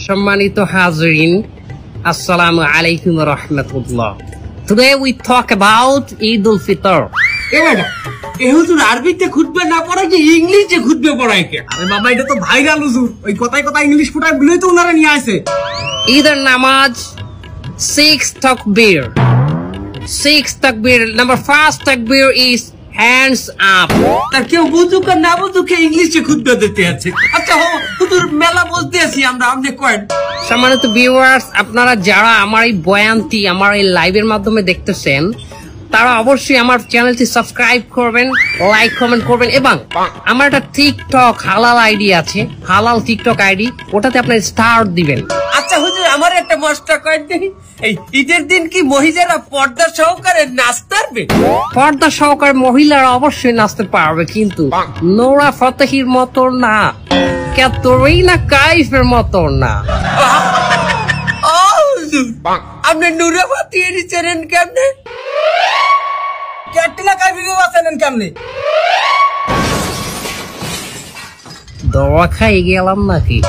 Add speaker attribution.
Speaker 1: সম্মানিত হাজরিন, আসসালামু আলাইকুম ওয়া রাহমাতুল্লাহ। Today we talk about Eid al-Fitr.
Speaker 2: হুজুর আরবিতে খুতবা না পড়াই যে ইংলিশে খুতবা পড়াই কে? আরে বাবা এটা তো ভাইরাল হুজুর, ওই কথায় কথায় ইংলিশ ফুটায় বলেই তো ওনারা নিয়ে আসে।
Speaker 1: ঈদের নামাজ 6 takbir. 6 takbir. Number first takbir is hands up.
Speaker 2: আর কেউ বুঝুক আর না বুঝুক ইংলিশে খুতবা দিতে আছে। আচ্ছা হুজুর মেলা বলতে আছি আমরা, আপনি কয়েন।
Speaker 1: সম্মানিত ভিউয়ার্স, আপনারা যারা আমার এই বয়ানটি আমার এই লাইভের মাধ্যমে দেখতেছেন তারা অবশ্যই আমার চ্যানেলটি সাবস্ক্রাইব করবেন, লাইক কমেন্ট করবেন এবং আমার একটা টিকটক হালাল আইডি আছে, হালাল টিকটক আইডি, ওটাতে আপনার স্টার দিবেন।
Speaker 2: আচ্ছা হুজুর আমার একটা মশলা কয়েন দেখি, এই ঈদের দিন কি মহিলারা পর্দা সহকারে নাচতে পারবে?
Speaker 1: পর্দা সহকারে মহিলারা অবশ্যই নাচতে পারবে, কিন্তু নোরা ফতেহির মতো না, ক্যাটরিনা কাইফের মতো না।
Speaker 2: আপনি নুরা ফাতিয়ে চেনেন কেমনে? ক্যাটরিনা কাইফকে চেনেন কেমনে?
Speaker 1: দোয়া খাই গেলাম নাকি?